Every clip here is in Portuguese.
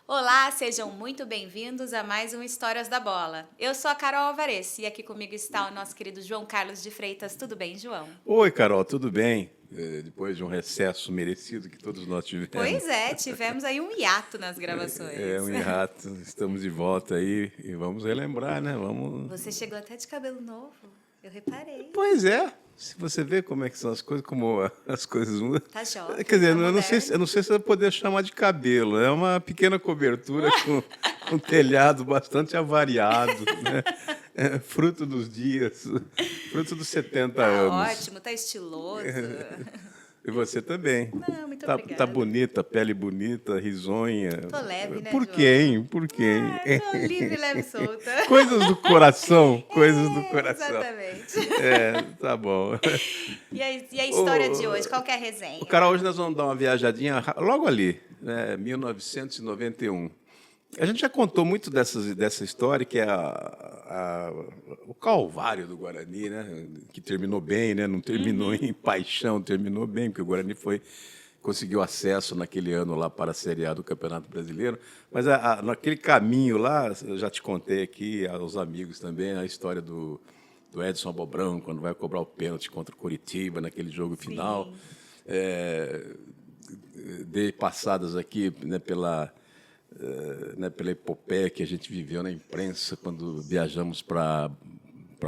Olá, sejam muito bem-vindos a mais um Histórias da Bola. Eu sou a Carol Alvarez e aqui comigo está o nosso querido João Carlos de Freitas. Tudo bem, João? Oi, Carol, tudo bem? Depois de um recesso merecido que todos nós tivemos, Pois é, tivemos aí um hiato nas é gravações. um hiato, estamos de volta aí e vamos relembrar, né? Vamos. Você chegou até de cabelo novo, eu reparei. Pois é, se você vê como é que são as coisas, como as coisas mudam. Tá jovem, Quer dizer, tá eu não sei, eu moderno. não sei se eu vou poder chamar de cabelo, é uma pequena cobertura com um telhado bastante avariado, né? É, fruto dos dias, fruto dos 70 Tá anos. ótimo, tá estiloso. E você também. Não, muito Tá obrigada. bonita, pele bonita, risonha. Tô leve, né, Por João? quem? Por quem? Tô livre, leve e solta. Coisas do coração, coisas do É, coração. exatamente. É, tá bom. E a história de Ô, hoje, qual que é a ô, resenha? Carol, hoje nós vamos dar uma viajadinha logo ali, né, 1991. A gente já contou muito dessa história, que é o calvário do Guarani, né? Que terminou bem, né? Não terminou em paixão, terminou bem, porque o Guarani conseguiu acesso naquele ano lá para a Série A do Campeonato Brasileiro. Mas naquele caminho lá, eu já te contei aqui aos amigos também a história do Edson Abobrão, quando vai cobrar o pênalti contra o Coritiba naquele jogo final. Sim. Dei passadas aqui, né, pela epopeia que a gente viveu na imprensa quando viajamos para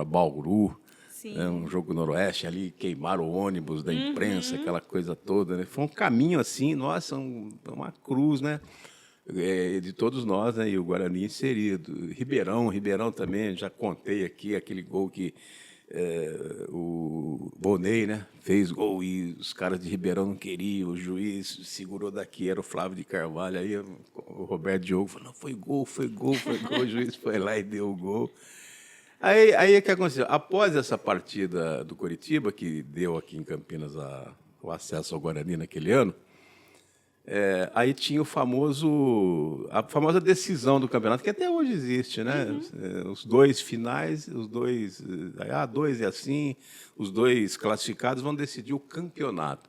Bauru, né, Sim. um jogo noroeste, ali queimaram o ônibus da imprensa, aquela coisa toda. Né? Foi um caminho assim, nossa, uma cruz, né? De todos nós, né? E o Guarani inserido. Ribeirão também, já contei aqui aquele gol que o Bonei, né, fez gol e os caras de Ribeirão não queriam, o juiz segurou daqui, era o Flávio de Carvalho, aí o Roberto Diogo falou, não, foi gol, o juiz foi lá e deu o gol. Aí o que aconteceu? Após essa partida do Coritiba, que deu aqui em Campinas o acesso ao Guarani naquele ano, aí tinha a famosa decisão do campeonato, que até hoje existe, né? Os dois finais, dois é assim, os dois classificados vão decidir o campeonato.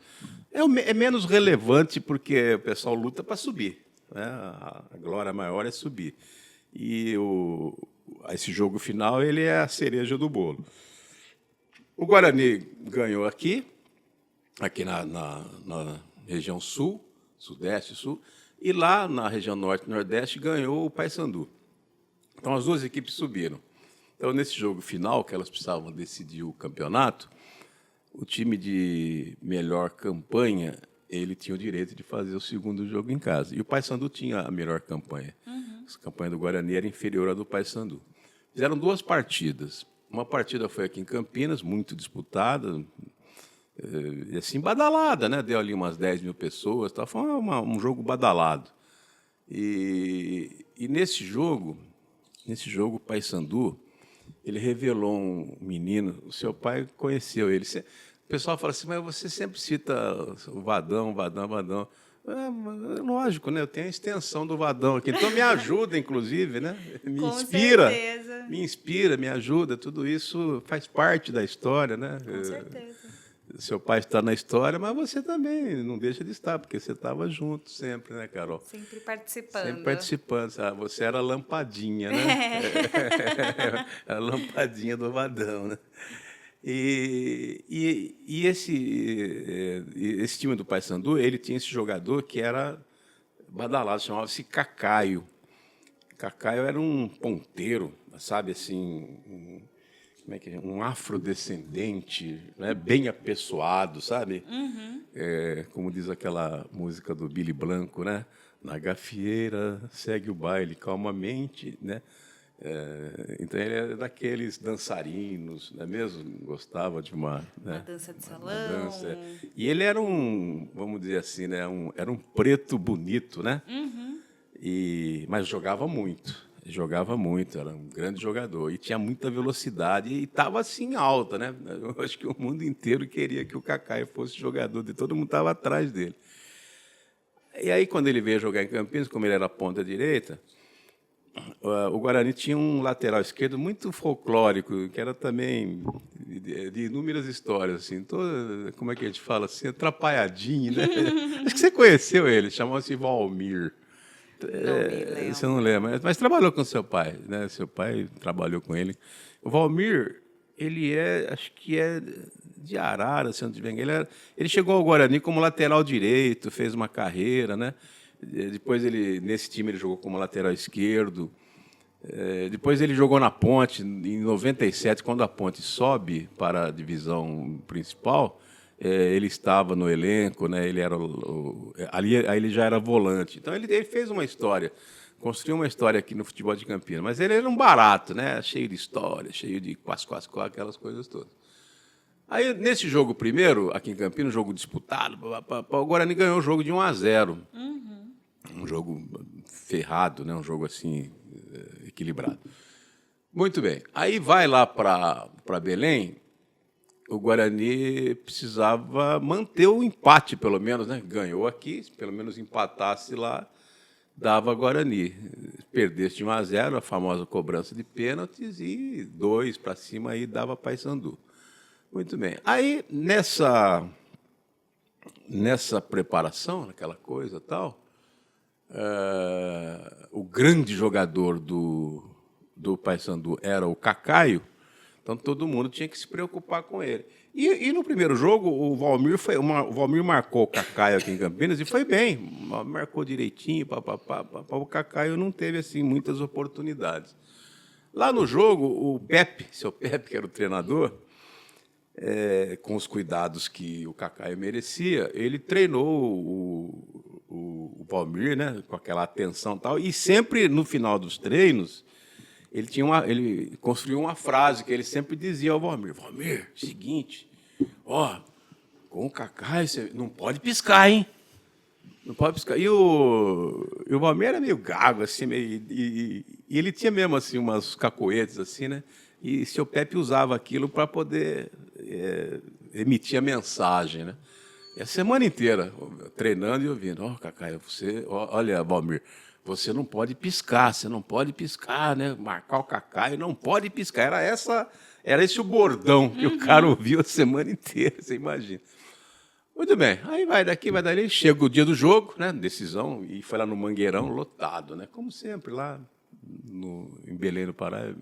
É menos relevante porque o pessoal luta para subir, né? A glória maior é subir. E esse jogo final ele é a cereja do bolo. O Guarani ganhou aqui na região sul, sudeste e sul, e lá na região norte e nordeste ganhou o Paysandu. Então as duas equipes subiram. Então nesse jogo final, que elas precisavam decidir o campeonato, o time de melhor campanha, ele tinha o direito de fazer o segundo jogo em casa. E o Paysandu tinha a melhor campanha. A campanha do Guarani era inferior à do Paysandu. Fizeram duas partidas. Uma partida foi aqui em Campinas, muito disputada, e assim, badalada, né? Deu ali umas 10 mil pessoas, tá? Foi um jogo badalado. E nesse jogo, o Paysandu, ele revelou um menino, o seu pai conheceu ele. O pessoal fala assim, mas você sempre cita o Vadão, Vadão, Vadão. Lógico, né? Eu tenho a extensão do Vadão aqui. Então me ajuda, inclusive, né? Com certeza. Me inspira, me ajuda. Tudo isso faz parte da história, né? Com certeza. Seu pai está na história, mas você também não deixa de estar, porque você estava junto sempre, né, Carol? Sempre Sempre participando. participando. Sabe? Você era a lampadinha, né? A lampadinha do Vadão, né? Esse time do Paysandu, ele tinha esse jogador que era badalado, chamava-se Cacaio. Cacaio era um ponteiro, sabe, assim, como é que é? Um afrodescendente, né? Bem apessoado, sabe? Como diz aquela música do Billy Blanco, né? Na gafieira, segue o baile calmamente, né? Então ele era daqueles dançarinos, não é mesmo? Gostava de Uma né? dança de Uma salão. dança. E ele era vamos dizer assim, né? Era um preto bonito, né? Mas jogava muito, era um grande jogador e tinha muita velocidade e estava assim alta, né? Eu acho que o mundo inteiro queria que o Cacaio fosse jogador, e todo mundo estava atrás dele. E aí quando ele veio jogar em Campinas, como ele era ponta direita, o Guarani tinha um lateral esquerdo muito folclórico, que era também de inúmeras histórias, assim, toda, como é que a gente fala assim, atrapalhadinho, né? Acho que você conheceu ele, chamava-se Valmir. Não me lembro. Você não lembra, mas trabalhou com seu pai, né? Seu pai trabalhou com ele. O Valmir, ele acho que é de Arara, se eu não estiver enganado. Ele chegou ao Guarani como lateral direito, fez uma carreira, né? Depois nesse time ele jogou como lateral esquerdo. Depois ele jogou na Ponte em 97, quando a Ponte sobe para a divisão principal. Ele estava no elenco, né? Ele era ali ele já era volante. Então ele fez uma história, construiu uma história aqui no futebol de Campinas. Mas ele era um barato, né? Cheio de história, cheio de quase, aquelas coisas todas. Aí nesse jogo primeiro, aqui em Campinas, um jogo disputado, o Guarani ganhou o jogo de 1-0. Um jogo ferrado, né? Um jogo assim equilibrado. Muito bem. Aí vai lá para Belém. O Guarani precisava manter o empate, pelo menos, né? Ganhou aqui, se pelo menos empatasse lá, dava Guarani. Perdesse de 1-0, a famosa cobrança de pênaltis, e 2 para cima aí dava Paysandu. Muito bem. Aí, nessa preparação, naquela coisa e tal, o grande jogador do Paysandu era o Cacaio. Então, todo mundo tinha que se preocupar com ele. E no primeiro jogo, o Valmir marcou o Cacaio aqui em Campinas e foi bem. Marcou direitinho, o Cacaio não teve assim, muitas oportunidades. Lá no jogo, o Pepe, seu Pepe, que era o treinador, com os cuidados que o Cacaio merecia, ele treinou o Valmir, né, com aquela atenção e tal, e sempre, no final dos treinos, ele construiu uma frase que ele sempre dizia ao Valmir: Valmir, seguinte, com o Cacaio você não pode piscar, hein? Não pode piscar. E o Valmir era meio gago, assim, e ele tinha mesmo assim, umas cacoetes, assim, né? E seu Pepe usava aquilo para poder emitir a mensagem, né? E a semana inteira, treinando e ouvindo: Cacaio, olha, Valmir, você não pode piscar, né? Marcar o Cacaio, não pode piscar. Era esse o bordão que o cara ouviu a semana inteira, você imagina. Muito bem, aí vai daqui, vai dali, chega o dia do jogo, né? Decisão, e foi lá no Mangueirão, lotado, né? Como sempre, lá em Belém, no Pará,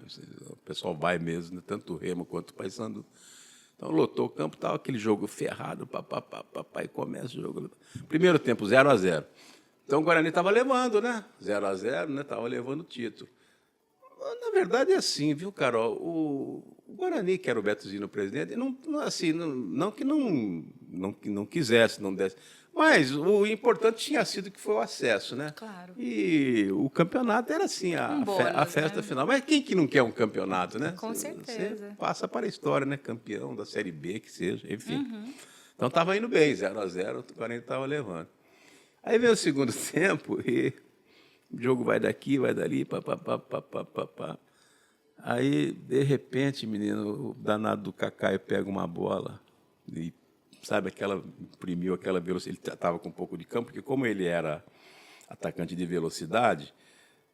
o pessoal vai mesmo, né? Tanto o Remo quanto o Paysandu. Então, lotou o campo, tal, aquele jogo ferrado, e começa o jogo. Primeiro tempo, 0-0. Então, o Guarani estava levando, né? 0-0, né? Estava levando o título. Na verdade, é assim, viu, Carol? O Guarani, que era o Betuzino presidente, não que não quisesse, não desse. Mas o importante tinha sido que foi o acesso, né? Claro. E o campeonato era assim, a festa final. Mas quem que não quer um campeonato, né? Com certeza. Você passa para a história, né? Campeão da Série B, que seja, enfim. Então, estava indo bem, 0-0, o Guarani estava levando. Aí vem o segundo tempo e o jogo vai daqui, vai dali, pá. Aí, de repente, menino, o danado do Cacaio pega uma bola e, sabe, imprimiu aquela velocidade. Ele estava com um pouco de campo, porque como ele era atacante de velocidade,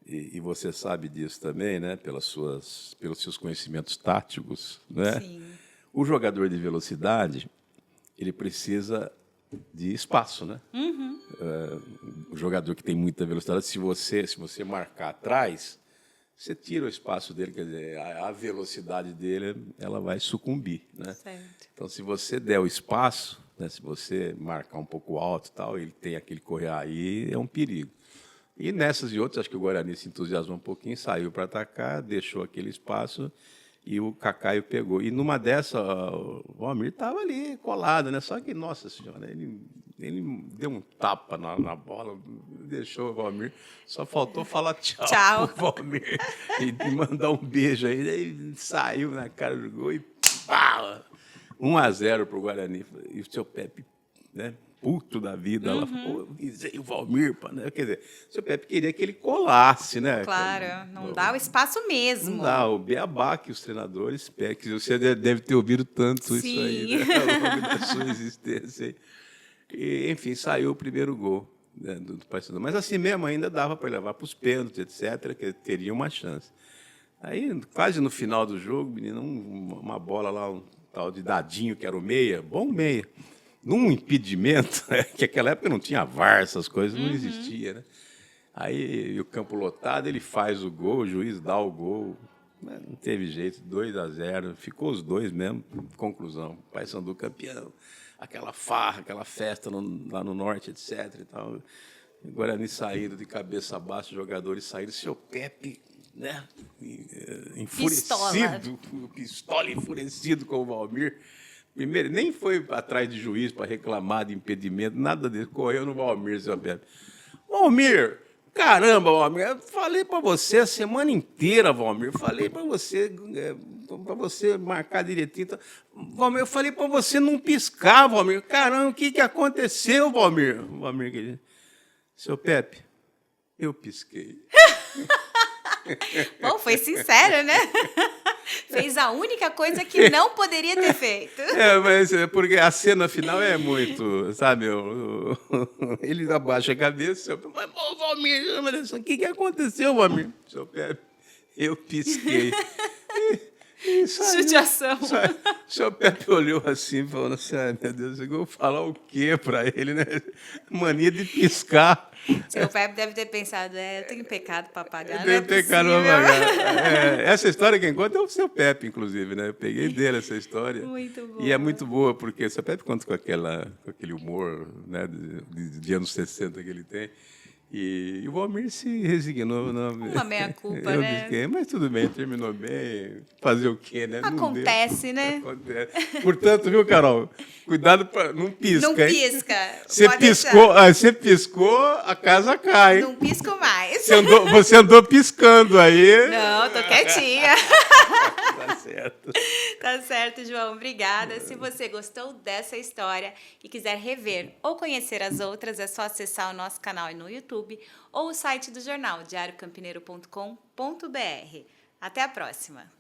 e você sabe disso também, né, pelos seus conhecimentos táticos, né? Sim. O jogador de velocidade, ele precisa de espaço, né? O jogador que tem muita velocidade, se você marcar atrás, você tira o espaço dele, quer dizer, a velocidade dele, ela vai sucumbir, né? Certo. Então, se você der o espaço, né, se você marcar um pouco alto, tal, ele tem aquele correr aí, é um perigo. E nessas e outras, acho que o Guarani se entusiasmou um pouquinho, saiu para atacar, deixou aquele espaço e o Cacaio pegou. E numa dessa, o Valmir estava ali colado, né? Só que, nossa senhora, ele deu um tapa na bola, deixou o Valmir. Só faltou falar tchau pro Valmir e mandar um beijo aí. Aí saiu na cara do gol e pá! 1-0 para o Guarani. E o seu Pepe, né? Puto da vida, ela falou, o Valmir, né? Quer dizer, o seu Pepe queria que ele colasse, né? Claro, não dá o espaço mesmo. Não dá, o beabá que os treinadores pedem, que você deve ter ouvido tanto isso aí, né? Ao longo da sua existência. E, enfim, saiu o primeiro gol, né, do Paysandu. Mas assim mesmo ainda dava para levar para os pênaltis, etc., que teria uma chance. Aí, quase no final do jogo, menino, uma bola lá, um tal de Dadinho, que era o meia, bom meia, num impedimento, que naquela época não tinha VAR, essas coisas, não existia, né? Aí o campo lotado, ele faz o gol, o juiz dá o gol. Mas não teve jeito, 2-0. Ficou os dois mesmo. Conclusão, Paysandu campeão. Aquela farra, aquela festa lá no norte, etc. E tal. Guarani saíram de cabeça baixa, os jogadores saíram. Seu Pepe, né, enfurecido, pistola enfurecido com o Valmir. Primeiro, nem foi atrás de juiz para reclamar de impedimento, nada disso. Correu no Valmir, seu Pepe. Valmir, caramba, Valmir, eu falei para você a semana inteira, Valmir. Falei para você marcar direitinho. Valmir, eu falei para você não piscar, Valmir. Caramba, o que aconteceu, Valmir? Valmir, querido. Seu Pepe, eu pisquei. Bom, foi sincero, né? Fez a única coisa que não poderia ter feito. Mas porque a cena final é muito, sabe? Ele abaixa a cabeça, seu Pepe, mas, Valmir, o que aconteceu, Valmir? Seu Pepe, eu pisquei. Judiação. O seu Pepe olhou assim e falou assim, ai, meu Deus, eu vou falar o quê para ele, né? Mania de piscar. Seu Pepe deve ter pensado, eu tenho pecado para pagar, Eu tenho pecado para pagar. Essa história quem conta é o seu Pepe, inclusive, né? Eu peguei dele essa história. Muito boa. E é muito boa, porque o seu Pepe conta com aquele humor, né, de anos 60 que ele tem. E o Valmir se resignou. Uma meia-culpa, né? Disse, mas tudo bem, terminou bem. Fazer o quê, né? Acontece, né? Acontece. Portanto, viu, Carol? Cuidado para não pisca. Não pisca. Você piscou, a casa cai. Não pisco mais. Você andou piscando aí. Não, tô quietinha. Tá certo. Tá certo, João. Obrigada. Se você gostou dessa história e quiser rever ou conhecer as outras, é só acessar o nosso canal no YouTube ou o site do jornal, diariocampineiro.com.br. Até a próxima!